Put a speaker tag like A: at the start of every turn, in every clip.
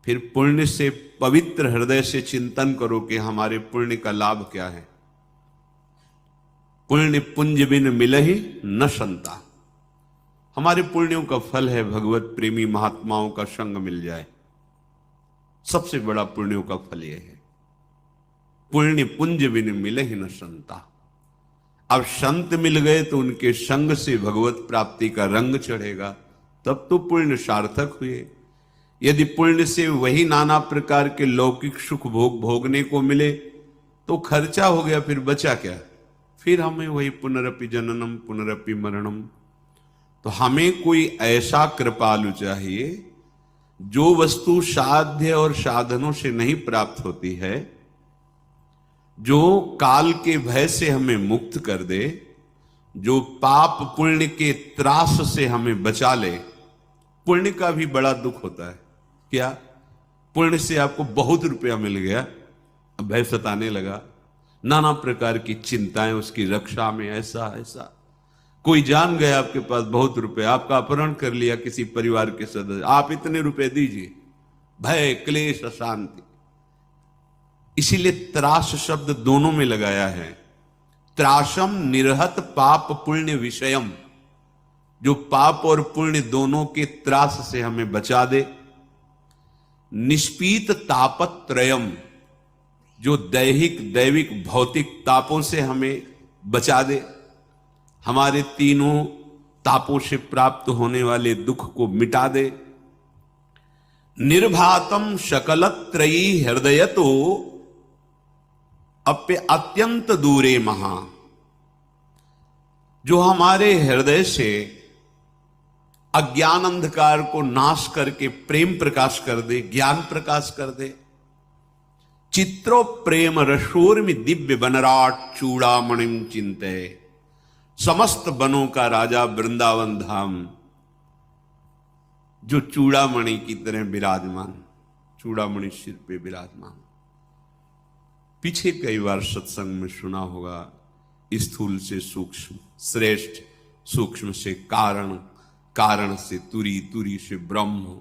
A: फिर पुण्य से पवित्र हृदय से चिंतन करो कि हमारे पुण्य का लाभ क्या है। पुण्य पुंज बिन मिलहि न संता। हमारे पुण्यों का फल है भगवत प्रेमी महात्माओं का संग मिल जाए। सबसे बड़ा पुण्यों का फल यह है। पुण्य पुंज बिन मिलहि न संता। अब संत मिल गए तो उनके संग से भगवत प्राप्ति का रंग चढ़ेगा, तब तो पुण्य सार्थक हुए। यदि पुण्य से वही नाना प्रकार के लौकिक सुख भोगने को मिले तो खर्चा हो गया, फिर बचा क्या? फिर हमें वही पुनरपि जननम पुनरपि मरणम। तो हमें कोई ऐसा कृपालु चाहिए जो वस्तु साध्य और साधनों से नहीं प्राप्त होती है, जो काल के भय से हमें मुक्त कर दे, जो पाप पुण्य के त्रास से हमें बचा ले। पुण्य का भी बड़ा दुख होता है। क्या? पुण्य से आपको बहुत रुपया मिल गया, अब भय सताने लगा, नाना प्रकार की चिंताएं उसकी रक्षा में, ऐसा ऐसा। कोई जान गया आपके पास बहुत रुपए, आपका अपहरण कर लिया किसी परिवार के सदस्य, आप इतने रुपए दीजिए, भय क्लेश अशांति। इसीलिए त्रास शब्द दोनों में लगाया है। त्रासम निरहत पाप पुण्य विषयम, जो पाप और पुण्य दोनों के त्रास से हमें बचा दे। निष्पीत तापत्रयम, जो दैहिक दैविक भौतिक तापों से हमें बचा दे, हमारे तीनों तापों से प्राप्त होने वाले दुख को मिटा दे। निर्भातम शकलत्रयी हृदय तो अप्य अत्यंत दूरे महा, जो हमारे हृदय से अज्ञान अंधकार को नाश करके प्रेम प्रकाश कर दे, ज्ञान प्रकाश कर दे। चित्रो प्रेम रशोर्मि दिव्य बनराट चूड़ामणिम चिंते, समस्त बनों का राजा वृंदावन धाम, जो चूड़ामणि की तरह विराजमान, चूड़ामणि सिर पे विराजमान। पीछे कई बार सत्संग में सुना होगा, स्थूल से सूक्ष्म श्रेष्ठ, सूक्ष्म से कारण, कारण से तुरी, तुरी से ब्रह्म।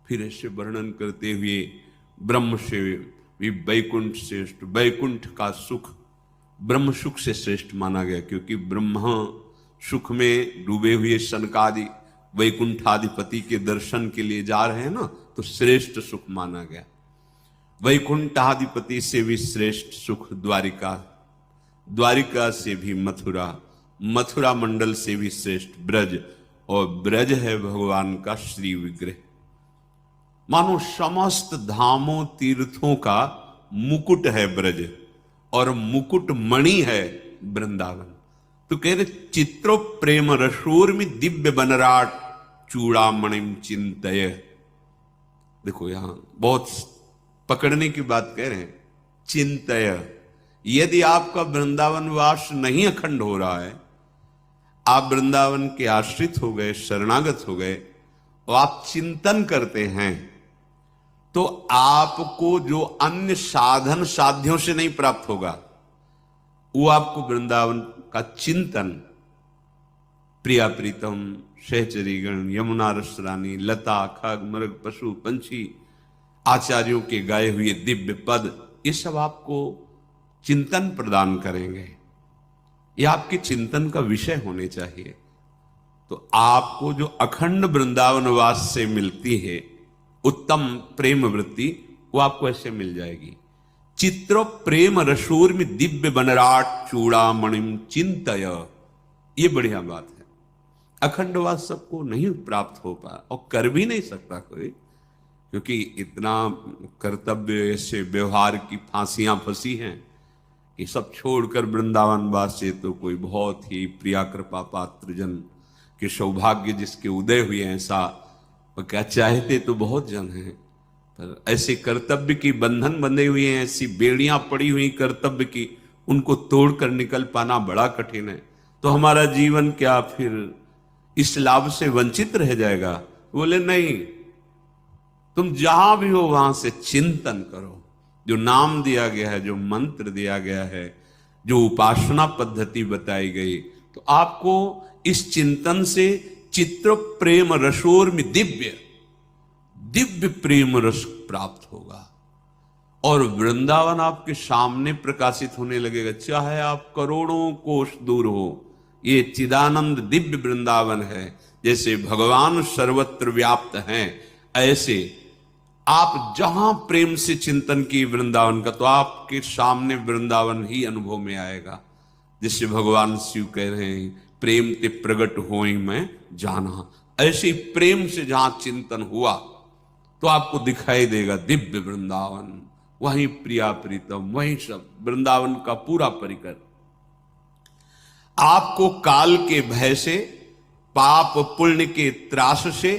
A: फिर ऐसे वर्णन करते हुए ब्रह्म से भी वैकुंठ श्रेष्ठ, वैकुंठ का सुख ब्रह्म सुख से श्रेष्ठ माना गया, क्योंकि ब्रह्म सुख में डूबे हुए सनकादि वैकुंठाधिपति के दर्शन के लिए जा रहे हैं ना, तो श्रेष्ठ सुख माना गया। वैकुंठाधिपति से भी श्रेष्ठ सुख द्वारिका, द्वारिका से भी मथुरा, मथुरा मंडल से भी श्रेष्ठ ब्रज, और ब्रज है भगवान का श्री विग्रह। मानो समस्त धामों तीर्थों का मुकुट है ब्रज, और मुकुट मणि है वृंदावन। तो कह रहे चित्रो प्रेम रशोर्मि दिव्य बनराट चूड़ामणिम चिंतय। देखो यहां बहुत पकड़ने की बात कह रहे हैं, चिंतय। यदि आपका वृंदावन वास नहीं अखंड हो रहा है, आप वृंदावन के आश्रित हो गए, शरणागत हो गए, और आप चिंतन करते हैं, तो आपको जो अन्य साधन साध्यों से नहीं प्राप्त होगा, वो आपको वृंदावन का चिंतन, प्रिया प्रीतम सहचरीगण यमुना रसरानी लता खग मृग पशु पंछी आचार्यों के गाए हुए दिव्य पद, ये सब आपको चिंतन प्रदान करेंगे। ये आपके चिंतन का विषय होने चाहिए। तो आपको जो अखंड वृंदावन वास से मिलती है उत्तम प्रेम वृत्ति, वो आपको ऐसे मिल जाएगी। चित्र प्रेम रशोर्मि दिव्य बनराट चूड़ामणिम चिंतय, ये बढ़िया बात है। अखंडवास सबको नहीं प्राप्त हो पा, और कर भी नहीं सकता कोई, क्योंकि इतना कर्तव्य से व्यवहार की फांसियां फंसी हैं कि सब छोड़कर वृंदावन वास से तो कोई बहुत ही प्रिया कृपा पात्र जन के सौभाग्य जिसके उदय हुए, ऐसा वो क्या चाहते तो बहुत जन हैं, पर ऐसे कर्तव्य की बंधन बंधे हुए हैं, ऐसी बेड़ियां पड़ी हुई कर्तव्य की, उनको तोड़कर निकल पाना बड़ा कठिन है। तो हमारा जीवन क्या फिर इस लाभ से वंचित रह जाएगा? बोले नहीं, तुम जहां भी हो वहां से चिंतन करो। जो नाम दिया गया है, जो मंत्र दिया गया है, जो उपासना पद्धति बताई गई, तो आपको इस चिंतन से चित्र प्रेम रशोर्मि दिव्य, दिव्य प्रेम रस प्राप्त होगा और वृंदावन आपके सामने प्रकाशित होने लगेगा, चाहे आप करोड़ों कोस दूर हो। ये चिदानंद दिव्य वृंदावन है। जैसे भगवान सर्वत्र व्याप्त हैं, ऐसे आप जहां प्रेम से चिंतन किए वृंदावन का, तो आपके सामने वृंदावन ही अनुभव में आएगा। जिससे भगवान शिव कह रहे हैं, प्रेम ते प्रगट होई मैं जाना। ऐसे प्रेम से जहां चिंतन हुआ तो आपको दिखाई देगा दिव्य वृंदावन, वहीं प्रिया प्रीतम, वहीं सब वृंदावन का पूरा परिकर। आपको काल के भय से, पाप पुण्य के त्रास से,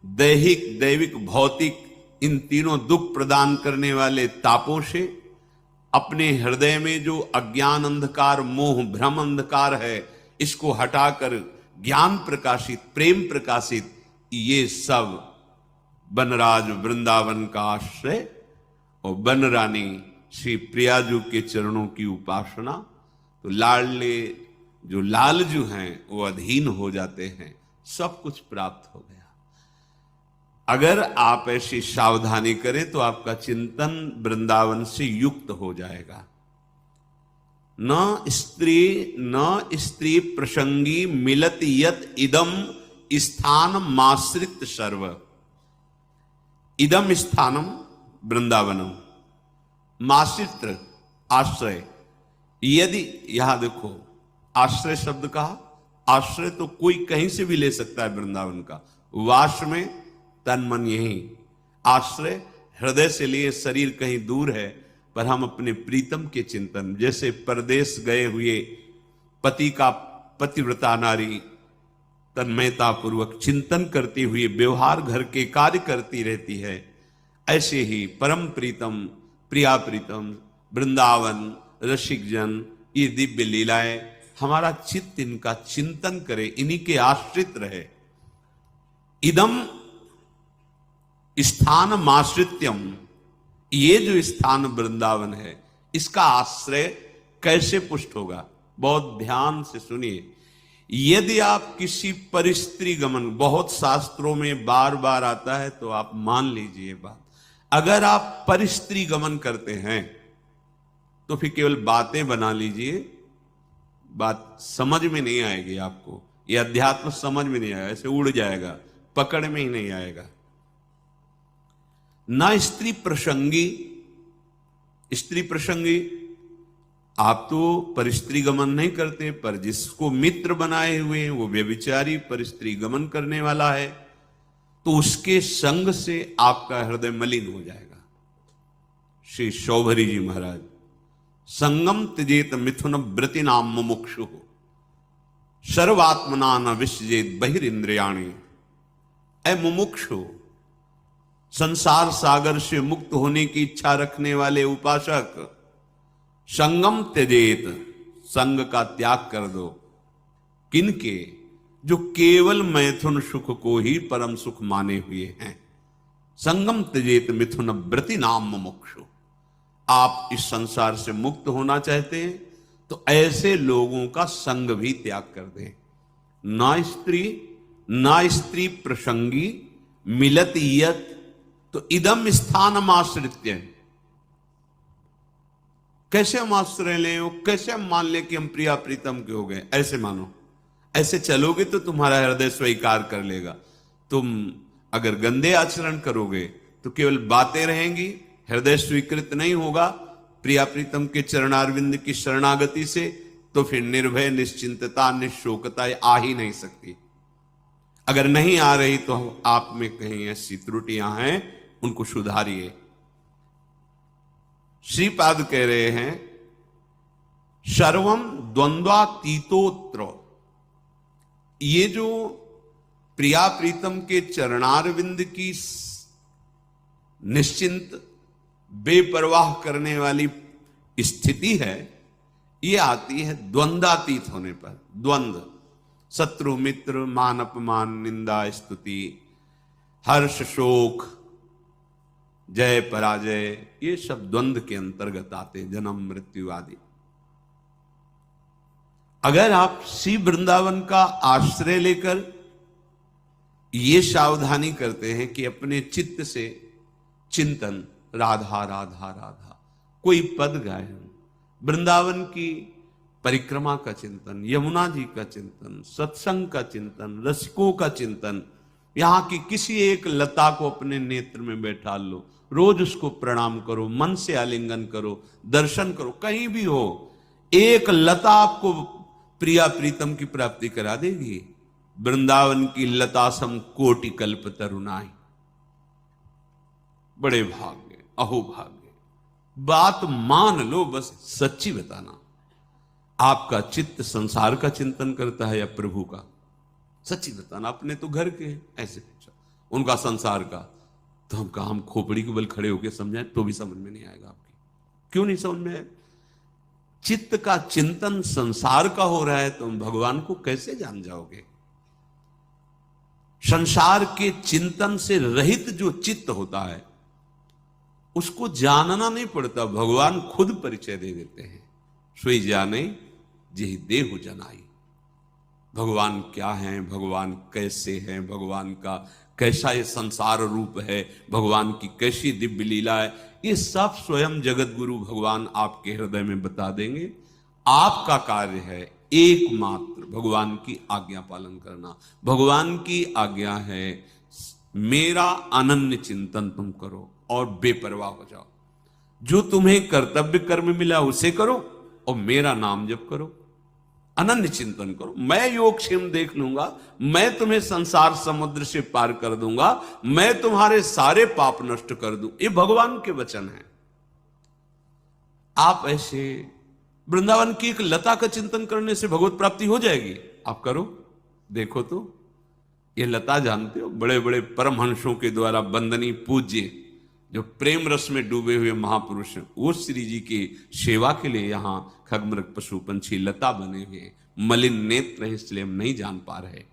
A: दैहिक दैविक भौतिक इन तीनों दुख प्रदान करने वाले तापों से, अपने हृदय में जो अज्ञान अंधकार मोह भ्रम अंधकार है, इसको हटाकर ज्ञान प्रकाशित प्रेम प्रकाशित, ये सब बनराज वृंदावन का आश्रय और बन रानी श्री प्रियाजू के चरणों की उपासना। तो लाडले जो लालजू हैं वो अधीन हो जाते हैं, सब कुछ प्राप्त हो गया। अगर आप ऐसी सावधानी करें तो आपका चिंतन वृंदावन से युक्त हो जाएगा। न स्त्री प्रसंगी मिलत यत इदम स्थान माश्रित सर्व। इदम स्थानम वृंदावनम, माश्रित आश्रय। यदि यहां देखो आश्रय शब्द कहा, आश्रय तो कोई कहीं से भी ले सकता है वृंदावन का। वास में तन मन यही आश्रय, हृदय से लिए शरीर कहीं दूर है, पर हम अपने प्रीतम के चिंतन, जैसे परदेश गए हुए पति का पतिव्रता नारी तन्मयता पूर्वक चिंतन करती हुई व्यवहार घर के कार्य करती रहती है, ऐसे ही परम प्रीतम प्रिया प्रीतम वृंदावन रसिक जन, ये दिव्य लीलाएं, हमारा चित्त इनका चिंतन करे, इन्हीं के आश्रित रहे। इदम स्थान माश्रित्यम, ये जो स्थान वृंदावन है, इसका आश्रय कैसे पुष्ट होगा? बहुत ध्यान से सुनिए। यदि आप किसी परिस्त्री गमन, बहुत शास्त्रों में बार बार आता है, तो आप मान लीजिए बात, अगर आप परिस्त्री गमन करते हैं तो फिर केवल बातें बना लीजिए, बात समझ में नहीं आएगी आपको। ये अध्यात्म समझ में नहीं आएगा, ऐसे उड़ जाएगा, पकड़ में ही नहीं आएगा। ना स्त्री प्रसंगी, स्त्री प्रसंगी आप तो परिस्त्री गमन नहीं करते, पर जिसको मित्र बनाए हुए हैं वो व्यभिचारी परिस्त्री गमन करने वाला है, तो उसके संग से आपका हृदय मलिन हो जाएगा। श्री शौभरी जी महाराज, संगम त्यजेत मिथुन व्रति नाम मुमुक्षु सर्वात्मना न विसजेत बहिरिंद्रियाणि। ऐ मुमुक्षु, संसार सागर से मुक्त होने की इच्छा रखने वाले उपासक, संगम त्यजेत, संग का त्याग कर दो। किनके? जो केवल मैथुन सुख को ही परम सुख माने हुए हैं। संगम त्यजेत मिथुन व्रति नाम मुमुक्षु। आप इस संसार से मुक्त होना चाहते हैं तो ऐसे लोगों का संग भी त्याग कर दें। ना स्त्री प्रसंगी मिलत यत, तो इदम स्थान आश्रित्य। कैसे हम आश्रय लें, कैसे हम मान लें कि हम प्रिया प्रीतम के हो गए? ऐसे मानो, ऐसे चलोगे तो तुम्हारा हृदय स्वीकार कर लेगा। तुम अगर गंदे आचरण करोगे तो केवल बातें रहेंगी, हृदय स्वीकृत नहीं होगा प्रिया प्रीतम के चरणारविंद की शरणागति से, तो फिर निर्भय निश्चिंतता निशोकता आ ही नहीं सकती। अगर नहीं आ रही तो आप में कहीं ऐसी त्रुटियां हैं, उनको सुधारिए। श्रीपाद कह रहे हैं, सर्वम द्वंद्वातीतोत्र। ये जो प्रिया प्रीतम के चरणारविंद की निश्चिंत बेपरवाह करने वाली स्थिति है, ये आती है द्वंद्वातीत होने पर। द्वंद्व, शत्रु मित्र, मान अपमान, निंदा स्तुति, हर्ष शोक, जय पराजय, ये सब द्वंद्व के अंतर्गत आते, जन्म मृत्यु आदि। अगर आप श्री वृंदावन का आश्रय लेकर ये सावधानी करते हैं कि अपने चित्त से चिंतन राधा राधा राधा, कोई पद गाए, वृंदावन की परिक्रमा का चिंतन, यमुना जी का चिंतन, सत्संग का चिंतन, रसिकों का चिंतन, यहां की किसी एक लता को अपने नेत्र में बैठा लो, रोज उसको प्रणाम करो, मन से आलिंगन करो, दर्शन करो, कहीं भी हो एक लता आपको प्रिया प्रीतम की प्राप्ति करा देगी। वृंदावन की लता सम कोटि कल्प तरुणाई, बड़े भाग्य, अहो भाग्य। बात मान लो, बस सच्ची बताना, आपका चित्त संसार का चिंतन करता है या प्रभु का? सच्ची बताना। अपने तो घर के हैं, ऐसे पूछा, उनका संसार का, तो हम खोपड़ी के बल खड़े होकर समझाएं तो भी समझ में नहीं आएगा आपकी। क्यों नहीं समझ में आए? चित्त का चिंतन संसार का हो रहा है, तुम भगवान को कैसे जान जाओगे? संसार के चिंतन से रहित जो चित्त होता है उसको जानना नहीं पड़ता, भगवान खुद परिचय दे देते हैं। सोई जाने जेहि देहु जनाई। भगवान क्या है, भगवान कैसे हैं, भगवान का कैसा ये संसार रूप है, भगवान की कैसी दिव्य लीला है, ये सब स्वयं जगत गुरु भगवान आपके हृदय में बता देंगे। आपका कार्य है एकमात्र भगवान की आज्ञा पालन करना। भगवान की आज्ञा है मेरा अनन्य चिंतन तुम करो और बेपरवाह हो जाओ। जो तुम्हें कर्तव्य कर्म मिला उसे करो और मेरा नाम जप करो, अनन्य चिंतन करो। मैं योगक्षेम देख लूंगा, मैं तुम्हें संसार समुद्र से पार कर दूंगा, मैं तुम्हारे सारे पाप नष्ट कर दूं। ये भगवान के वचन है। आप ऐसे वृंदावन की एक लता का चिंतन करने से भगवत प्राप्ति हो जाएगी। आप करो, देखो तो। ये लता जानते हो, बड़े बड़े परमहंसों के द्वारा वंदनीय पूज्य जो प्रेम रस में डूबे हुए महापुरुष हैं, वो श्री जी की सेवा के लिए यहाँ खगमृग पशु पंछी लता बने हुए, मलिन नेत्र है इसलिए हम नहीं जान पा रहे।